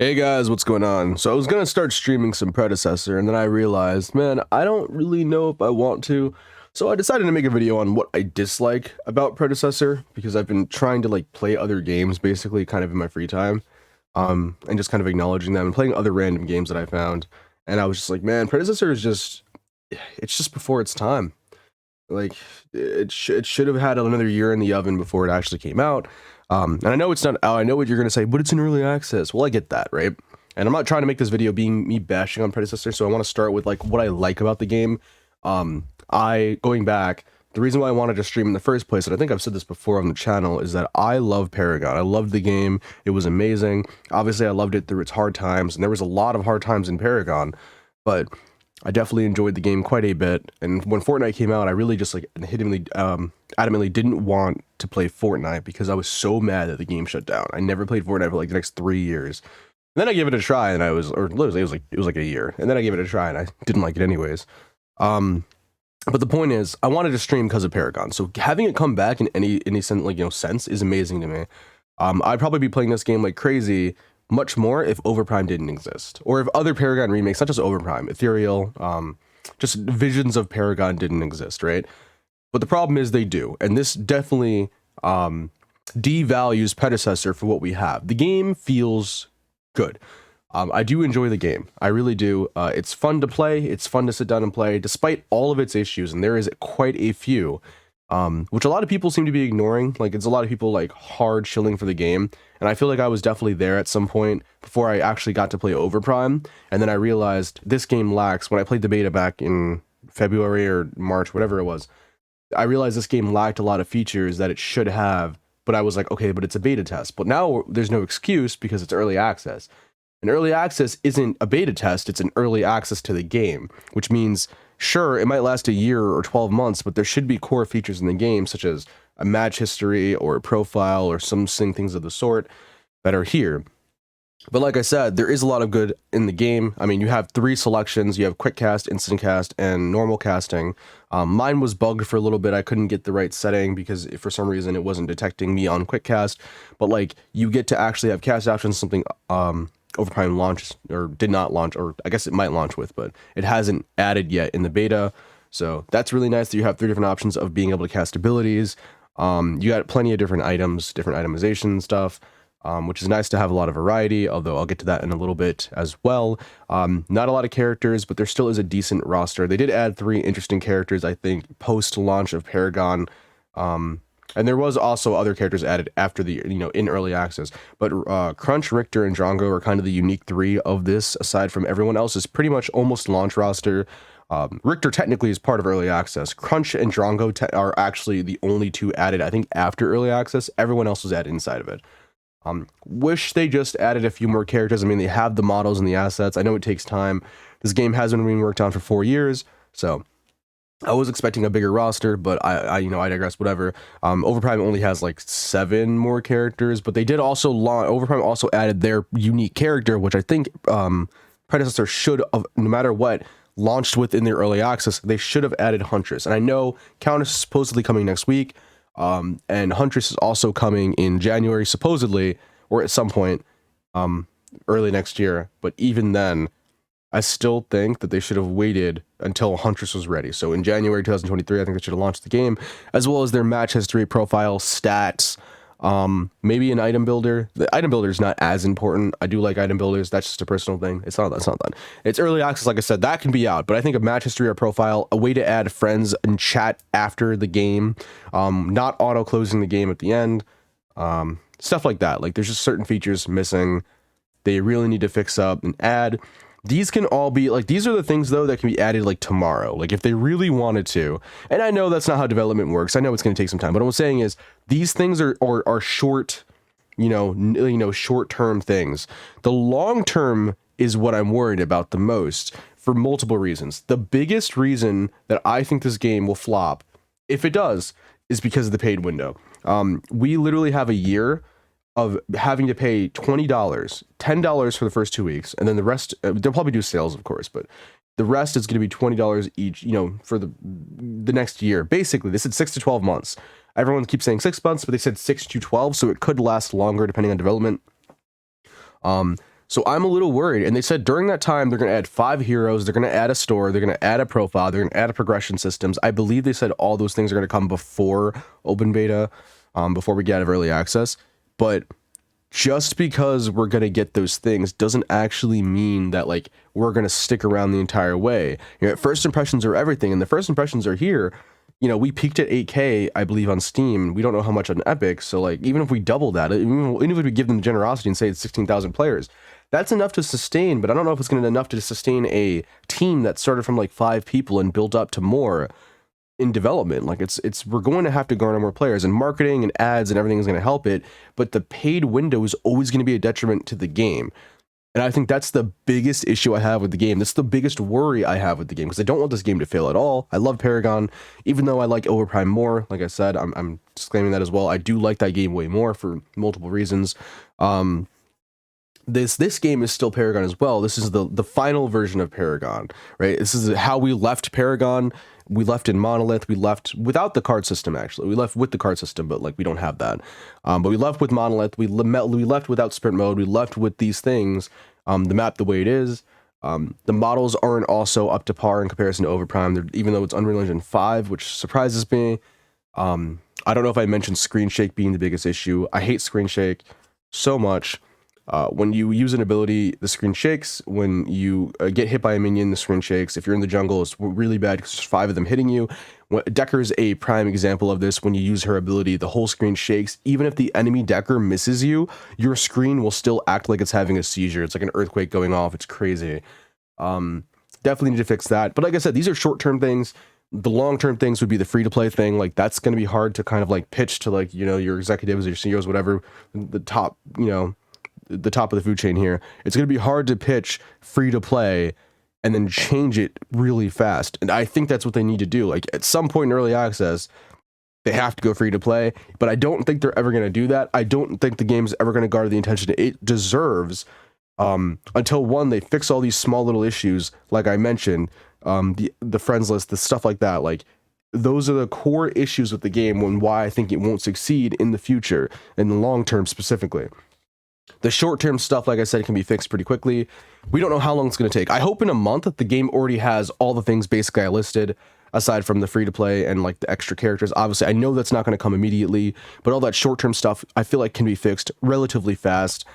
Hey guys, what's going on? So I was gonna start streaming some Predecessor, and then I realized, man, I don't really know if I want to. So I decided to make a video on what I dislike about Predecessor, because I've been trying to like play other games basically kind of in my free time. And just kind of acknowledging them and playing other random games that I found. And I was just like, man, Predecessor is just it's just before its time. Like it should have had another year in the oven before it actually came out. And I know it's not. Oh, I know what you're gonna say, but it's in early access. Well, I get that, right? And I'm not trying to make this video being me bashing on Predecessor. So I want to start with like what I like about the game. I going back. The reason why I wanted to stream in the first place, and I think I've said this before on the channel, is that I love Paragon. I loved the game. It was amazing. Obviously, I loved it through its hard times, and there was a lot of hard times in Paragon, but I definitely enjoyed the game quite a bit. And when Fortnite came out, I really just like adamantly didn't want to play Fortnite because I was so mad that the game shut down. I never played Fortnite for like the next 3 years. And then I gave it a try, and I was, or literally, it was like a year. And then I gave it a try, and I didn't like it anyways. But the point is, I wanted to stream because of Paragon. So having it come back in any sense, like, sense is amazing to me. I'd probably be playing this game like crazy much more if Overprime didn't exist, or if other Paragon remakes, not just Overprime, Ethereal, just visions of Paragon didn't exist, right? But the problem is they do, and this definitely devalues Predecessor for what we have. The game feels good. I do enjoy the game. I really do. It's fun to play. It's fun to sit down and play, despite all of its issues, and there is quite a few, which a lot of people seem to be ignoring. Like, it's a lot of people like hard shilling for the game, and I feel like I was definitely there at some point before I actually got to play Overprime, and then I realized this game lacks. When I played the beta back in February or March, whatever it was, I realized this game lacked a lot of features that it should have, but I was like, okay, but it's a beta test. But now there's no excuse because it's early access. And early access isn't a beta test, it's an early access to the game, which means, sure, it might last a year or 12 months, but there should be core features in the game, such as a match history or a profile or some things of the sort that are here. But like I said, there is a lot of good in the game. I mean, you have 3 selections. You have quick cast, instant cast, and normal casting. Mine was bugged for a little bit. I couldn't get the right setting because for some reason it wasn't detecting me on quick cast. But like, you get to actually have cast options, something Overprime launched or did not launch, or I guess it might launch with, but it hasn't added yet in the beta. So that's really nice that you have 3 different options of being able to cast abilities. You got plenty of different items, different itemization stuff, which is nice to have a lot of variety, although I'll get to that in a little bit as well. Not a lot of characters, but there still is a decent roster. They did add 3 interesting characters, I think, post-launch of Paragon. And there was also other characters added after the, in early access. But Crunch, Richter, and Drongo are kind of the unique 3 of this, aside from everyone else is pretty much almost launch roster. Richter technically is part of early access. Crunch and Drongo are actually the only 2 added, I think, after early access. Everyone else was added inside of it. Wish they just added a few more characters. I mean, they have the models and the assets. I know it takes time. This game has been being worked on for 4 years, so I was expecting a bigger roster, but I digress, whatever. Overprime only has like 7 more characters, but they did also Overprime also added their unique character, which I think Predecessor should have, no matter what, launched within their early access. They should have added Huntress. And I know Countess is supposedly coming next week, and Huntress is also coming in January, supposedly, or at some point early next year. But even then, I still think that they should have waited until Huntress was ready. So in January 2023, I think they should have launched the game, as well as their match history, profile, stats, maybe an item builder. The item builder is not as important. I do like item builders. That's just a personal thing. That's not that. It's early access, like I said, that can be out. But I think a match history or profile, a way to add friends and chat after the game, not auto closing the game at the end, stuff like that. Like, there's just certain features missing. They really need to fix up and add. These can all be, like, these are the things, though, that can be added, like, tomorrow. Like, if they really wanted to. And I know that's not how development works. I know it's going to take some time. But what I'm saying is, these things are short, short-term things. The long-term is what I'm worried about the most, for multiple reasons. The biggest reason that I think this game will flop, if it does, is because of the paid window. We literally have a year of having to pay $20, $10 for the first 2 weeks, and then the rest, they'll probably do sales, of course, but the rest is going to be $20 each, for the next year. Basically, they said 6 to 12 months. Everyone keeps saying 6 months, but they said 6 to 12, so it could last longer depending on development. So I'm a little worried. And they said during that time, they're going to add 5 heroes. They're going to add a store. They're going to add a profile. They're going to add a progression systems. I believe they said all those things are going to come before open beta, before we get out of early access. But just because we're going to get those things doesn't actually mean that like we're going to stick around the entire way. You know, first impressions are everything, and the first impressions are here. You know, we peaked at 8K, I believe, on Steam. We don't know how much on Epic. So like, even if we double that, even if we give them the generosity and say it's 16,000 players, that's enough to sustain. But I don't know if it's going to be enough to sustain a team that started from like 5 people and built up to more in development. Like we're going to have to garner more players, and marketing and ads and everything is going to help it, but the paid window is always going to be a detriment to the game. And I think that's the biggest issue I have with the game. That's the biggest worry I have with the game, because I don't want this game to fail at all. I love Paragon, even though I like Overprime more. Like I said, I'm disclaiming that as well. I do like that game way more for multiple reasons. This game is still Paragon as well. This is the final version of Paragon, right? This is how we left Paragon. We left in Monolith. We left without the card system, actually. We left with the card system, but like we don't have that. But we left with Monolith. We left without sprint mode. We left with these things. The map the way it is. The models aren't also up to par in comparison to Overprime, even though it's Unreal Engine 5, which surprises me. I don't know if I mentioned screen shake being the biggest issue. I hate screen shake so much. When you use an ability, the screen shakes. When you get hit by a minion, the screen shakes. If you're in the jungle, it's really bad because there's 5 of them hitting you. Decker's a prime example of this. When you use her ability, the whole screen shakes. Even if the enemy Decker misses you, your screen will still act like it's having a seizure. It's like an earthquake going off. It's crazy. Definitely need to fix that. But like I said, these are short-term things. The long-term things would be the free-to-play thing. Like, that's going to be hard to kind of like pitch to, like, you know, your executives or your CEOs, whatever, the top, you know, the top of the food chain here. It's going to be hard to pitch free to play and then change it really fast. And I think that's what they need to do. Like, at some point in early access, they have to go free to play, but I don't think they're ever going to do that. I don't think the game's ever going to garner the attention it deserves, until one, they fix all these small little issues, like I mentioned, the friends list, the stuff like that. Like, those are the core issues with the game and why I think it won't succeed in the future, in the long term specifically. The short-term stuff, like I said, can be fixed pretty quickly. We don't know how long it's going to take. I hope in a month that the game already has all the things basically I listed, aside from the free-to-play and like the extra characters. Obviously, I know that's not going to come immediately, but all that short-term stuff I feel like can be fixed relatively fast.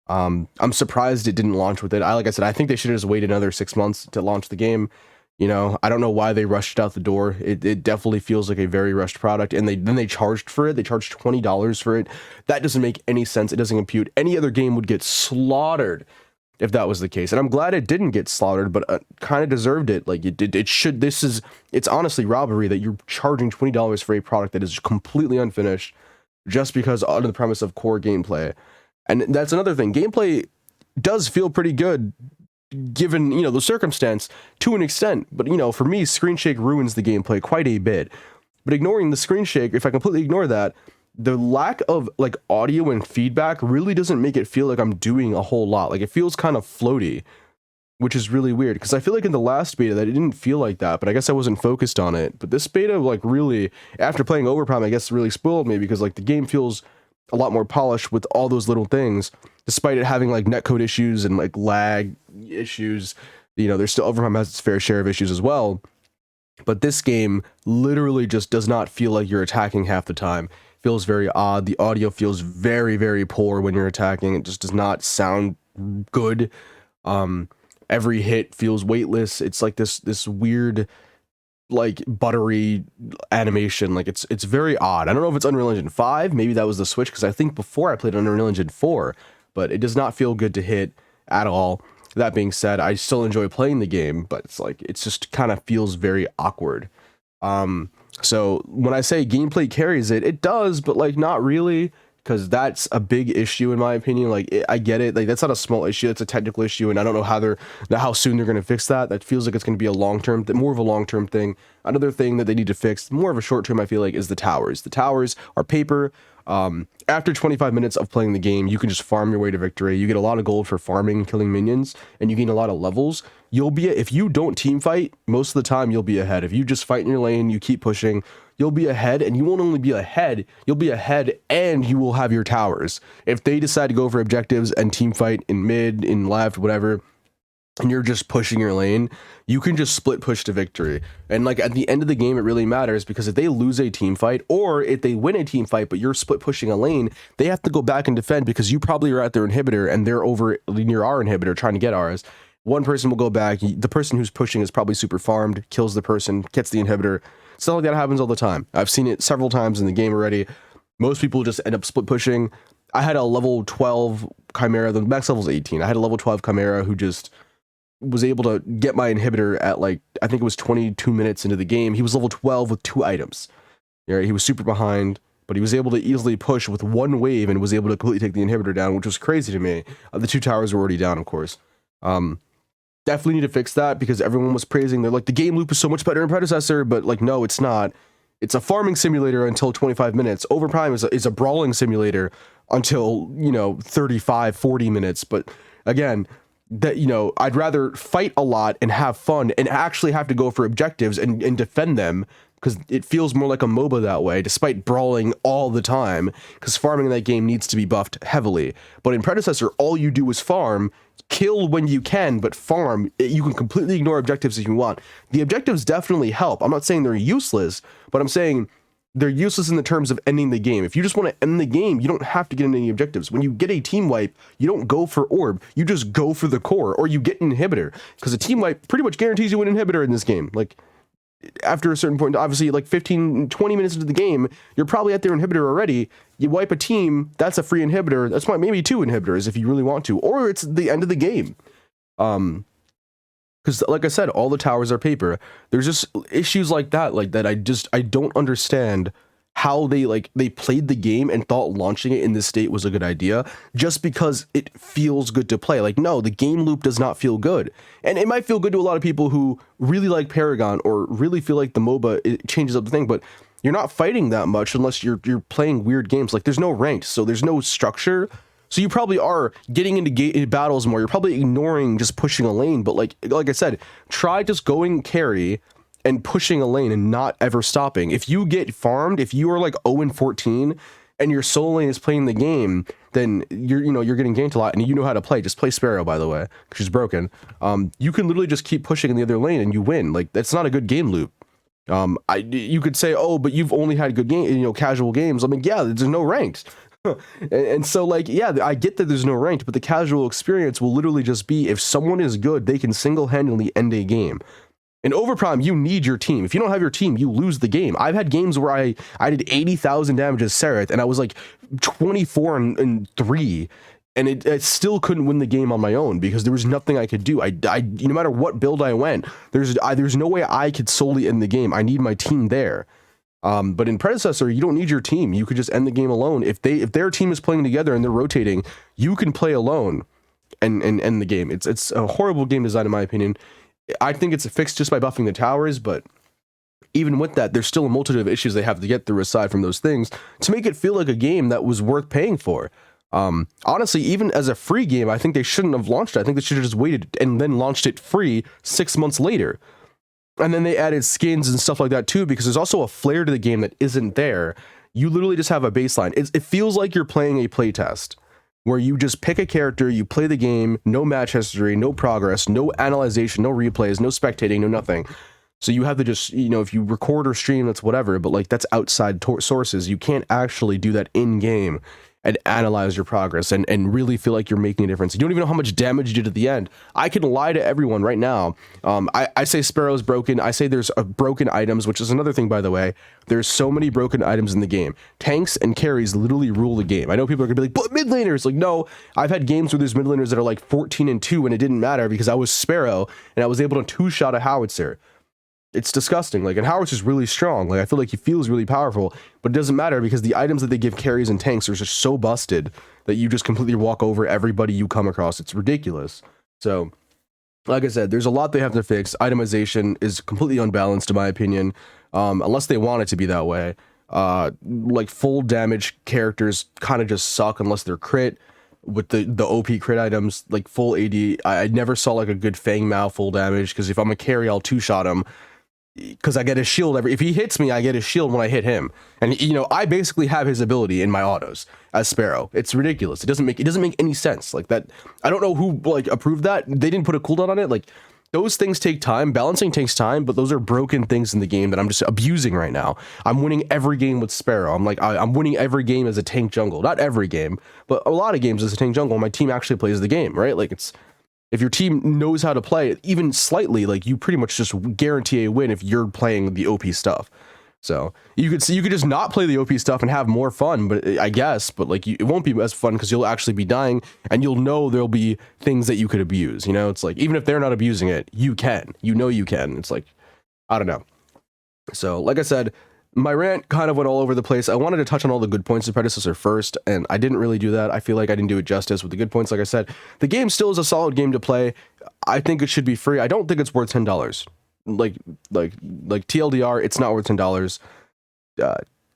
I'm surprised it didn't launch with it. Like I said, I think they should have just waited another 6 months to launch the game. You know, I don't know why they rushed out the door. It definitely feels like a very rushed product, and then they charged for it. They charged $20 for it. That doesn't make any sense. It doesn't compute. Any other game would get slaughtered if that was the case, and I'm glad it didn't get slaughtered, but kind of deserved it. Like it did. It should. It's honestly robbery that you're charging $20 for a product that is completely unfinished, just because under the premise of core gameplay. And that's another thing. Gameplay does feel pretty good, given, you know, the circumstance to an extent, but, you know, for me, screen shake ruins the gameplay quite a bit. But ignoring the screen shake, if I completely ignore that, the lack of like audio and feedback really doesn't make it feel like I'm doing a whole lot. Like, it feels kind of floaty, which is really weird, because I feel like in the last beta that it didn't feel like that, but I guess I wasn't focused on it. But this beta, like, really, after playing Overprime, I guess really spoiled me, because like the game feels a lot more polished with all those little things, despite it having like netcode issues and like lag issues. You know, there's still, Overprime has its fair share of issues as well, but this game literally just does not feel like you're attacking half the time. It feels very odd. The audio feels very, very poor when you're attacking. It just does not sound good. Every hit feels weightless. It's like this weird, like, buttery animation. Like, it's very odd. I don't know if it's Unreal Engine 5, maybe that was the switch, because I think before I played on Unreal Engine 4, but it does not feel good to hit at all. That being said, I still enjoy playing the game, but it's like, it's just kind of feels very awkward. So when I say gameplay carries it, it does, but like not really, because that's a big issue in my opinion. Like, I get it, like that's not a small issue, it's a technical issue, and I don't know how soon they're going to fix that. That feels like it's going to be a long-term, more of a long-term thing. Another thing that they need to fix, more of a short-term, I feel like, is the towers. The towers are paper. After 25 minutes of playing the game, you can just farm your way to victory. You get a lot of gold for farming and killing minions, and you gain a lot of levels. If you don't team fight, most of the time you'll be ahead. If you just fight in your lane, you keep pushing, you'll be ahead, and you won't only be ahead, you'll be ahead and you will have your towers. If they decide to go for objectives and team fight in mid, in left, whatever, and you're just pushing your lane, you can just split push to victory. And like at the end of the game, it really matters, because if they lose a team fight, or if they win a team fight but you're split pushing a lane, they have to go back and defend, because you probably are at their inhibitor and they're over near our inhibitor trying to get ours. One person will go back, the person who's pushing is probably super farmed, kills the person, gets the inhibitor. Stuff like that happens all the time. I've seen it several times in the game already. Most people just end up split pushing. I had a level 12 Chimera, the max level is 18. I had a level 12 Chimera who just was able to get my inhibitor at like, I think it was 22 minutes into the game. He was level 12 with 2 items. Yeah, he was super behind, but he was able to easily push with 1 wave and was able to completely take the inhibitor down, which was crazy to me. The 2 towers were already down, of course. Definitely need to fix that, because everyone was praising, they're like, the game loop is so much better in Predecessor, but like, no, it's not. It's a farming simulator until 25 minutes. Overprime is a brawling simulator until, 35, 40 minutes. But again, that, I'd rather fight a lot and have fun and actually have to go for objectives and defend them, because it feels more like a MOBA that way, despite brawling all the time, because farming in that game needs to be buffed heavily. But in Predecessor, all you do is farm, kill when you can, but farm. You can completely ignore objectives if you want. The objectives definitely help. I'm not saying they're useless, but I'm saying they're useless in the terms of ending the game. If you just want to end the game, you don't have to get into any objectives. When you get a team wipe, you don't go for orb, you just go for the core, or you get an inhibitor, because a team wipe pretty much guarantees you an inhibitor in this game. Like, after a certain point, obviously like 15, 20 minutes into the game, you're probably at their inhibitor already. You wipe a team, that's a free inhibitor. That's maybe 2 inhibitors if you really want to, or it's the end of the game. Because like I said, all the towers are paper. There's just issues like that I don't understand how they played the game and thought launching it in this state was a good idea just because it feels good to play. Like, no, the game loop does not feel good. And it might feel good to a lot of people who really like Paragon or really feel like the MOBA, it changes up the thing, but you're not fighting that much unless you're playing weird games. Like, there's no ranked, so there's no structure. So you probably are getting into battles more. You're probably ignoring just pushing a lane, but like I said, try just going carry and pushing a lane and not ever stopping. If you get farmed, if you are like 0-14 and your solo lane is playing the game, then you're getting ganked a lot, and you know how to play. Just play Sparrow, by the way, because she's broken. You can literally just keep pushing in the other lane and you win. Like, that's not a good game loop. You could say, oh, but you've only had good casual games. I'm like, yeah, there's no ranked. And so, like, yeah, I get that there's no ranked, but the casual experience will literally just be, if someone is good, they can single-handedly end a game. In Overprime, you need your team. If you don't have your team, you lose the game. I've had games where I did 80,000 damage as Sereth, and I was like 24 and 3, and I still couldn't win the game on my own because there was nothing I could do. No matter what build I went, there's no way I could solely end the game. I need my team there. But in Predecessor, you don't need your team. You could just end the game alone. If their team is playing together and they're rotating, you can play alone and end the game. It's a horrible game design, in my opinion. I think it's fixed just by buffing the towers, but even with that, there's still a multitude of issues they have to get through aside from those things to make it feel like a game that was worth paying for. Honestly, even as a free game, I think they shouldn't have launched it. I think they should have just waited and then launched it free 6 months later. And then they added skins and stuff like that too, because there's also a flair to the game that isn't there. You literally just have a baseline. It feels like you're playing a playtest where you just pick a character, you play the game, no match history, no progress, no analyzation, no replays, no spectating, no nothing. So you have to just, if you record or stream, that's whatever, but like that's outside sources. You can't actually do that in game and analyze your progress and really feel like you're making a difference. You don't even know how much damage you did at the end. I can lie to everyone right now. I say Sparrow's broken. I say there's broken items, which is another thing, by the way. There's so many broken items in the game. Tanks and carries literally rule the game. I know people are gonna be like, but mid laners, like, no, I've had games where there's mid laners that are like 14 and 2 and it didn't matter because I was Sparrow and I was able to 2-shot a howitzer. It's disgusting. Like, and Howard's is really strong. Like, I feel like he feels really powerful, but it doesn't matter because the items that they give carries and tanks are just so busted that you just completely walk over everybody you come across. It's ridiculous. So, like I said, there's a lot they have to fix. Itemization is completely unbalanced, in my opinion, unless they want it to be that way. Like full damage characters kind of just suck unless they're crit. With the OP crit items, like full AD, I never saw like a good Fang Mao full damage, because if I'm a carry, I'll two-shot him, because I get his shield if he hits me, I get his shield when I hit him. And you know, I basically have his ability in my autos as Sparrow. It's ridiculous. It doesn't make any sense. Like that, I don't know who like approved that. They didn't put a cooldown on it. Like, those things take time. Balancing takes time, but those are broken things in the game that I'm just abusing right now. I'm winning every game with Sparrow. I'm winning every game as a tank jungle. Not every game, but a lot of games as a tank jungle. My team actually plays the game, right? Like, it's, if your team knows how to play it, even slightly, like, you pretty much just guarantee a win if you're playing the OP stuff. So you could just not play the OP stuff and have more fun, but I guess, but like, it won't be as fun because you'll actually be dying, and you'll know there'll be things that you could abuse. You know, it's like, even if they're not abusing it, you can. You know, you can. It's like, I don't know. So, like I said, my rant kind of went all over the place. I wanted to touch on all the good points of Predecessor first, and I didn't really do that. I feel like I didn't do it justice with the good points. Like I said, the game still is a solid game to play. I think it should be free. I don't think it's worth $10. Like TLDR, it's not worth $10.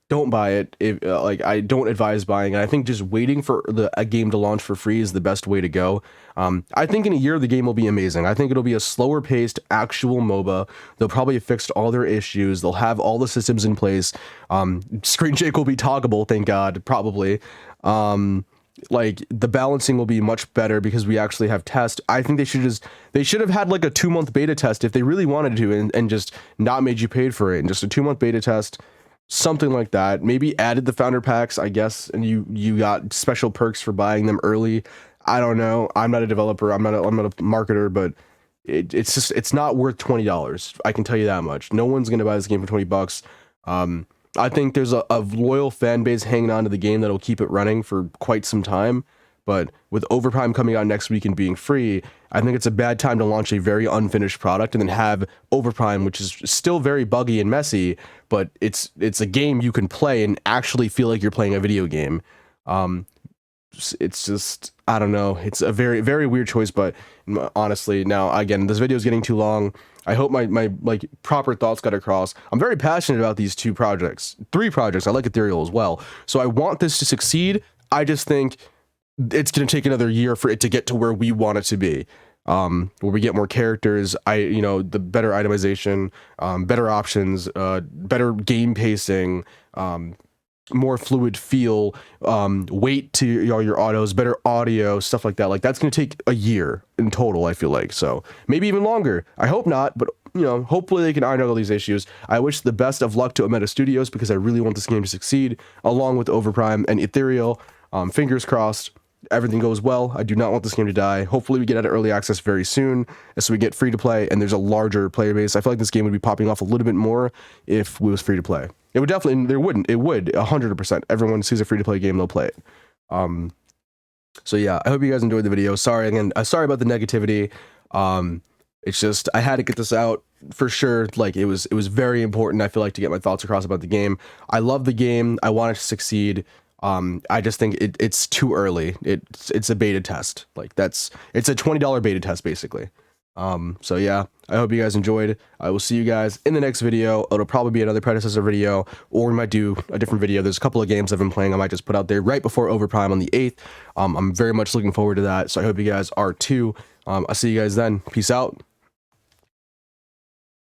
Don't buy it. If like, I don't advise buying it. I think just waiting for a game to launch for free is the best way to go. I think in a year the game will be amazing. I think it'll be a slower paced actual MOBA. They'll probably have fixed all their issues. They'll have all the systems in place. Screen shake will be toggable, thank God, probably. Like, the balancing will be much better because we actually have tests. I think they should have had like a 2-month beta test if they really wanted to, and just not made you paid for it, and just a 2-month beta test, something like that. Maybe added the founder packs, I guess, and you got special perks for buying them early. I don't know. I'm not a developer. I'm not a marketer, but it's not worth $20. I can tell you that much. No one's gonna buy this game for $20. I think there's a loyal fan base hanging on to the game that'll keep it running for quite some time. But with Overprime coming out next week and being free, I think it's a bad time to launch a very unfinished product and then have Overprime, which is still very buggy and messy, but it's a game you can play and actually feel like you're playing a video game. It's just, I don't know. It's a very, very weird choice, but honestly, now, again, this video is getting too long. I hope my like proper thoughts got across. I'm very passionate about these 3 projects. I like Ethereal as well. So I want this to succeed. I just think it's going to take another year for it to get to where we want it to be. Where we get more characters, the better itemization, better options, better game pacing, more fluid feel, weight to your autos, better audio, stuff like that. Like, that's going to take a year in total, I feel like. So maybe even longer. I hope not, but hopefully they can iron out all these issues. I wish the best of luck to Omega Studios, because I really want this game to succeed, along with Overprime and Ethereal. Fingers crossed everything goes well. I do not want this game to die. Hopefully we get out of early access very soon, so we get free to play and there's a larger player base. I feel like this game would be popping off a little bit more if it was free to play. It would definitely, it would 100%. Everyone sees a free to play game, they'll play it. So yeah, I hope you guys enjoyed the video. Sorry again, sorry about the negativity. It's just, I had to get this out for sure. Like, it was very important, I feel like, to get my thoughts across about the game. I love the game. I want it to succeed. I just think it's too early. It's a beta test. Like, it's a $20 beta test, basically. So yeah, I hope you guys enjoyed. I will see you guys in the next video. It'll probably be another Predecessor video, or we might do a different video. There's a couple of games I've been playing I might just put out there right before Overprime on the 8th. I'm very much looking forward to that, so I hope you guys are too. I'll see you guys then. Peace out.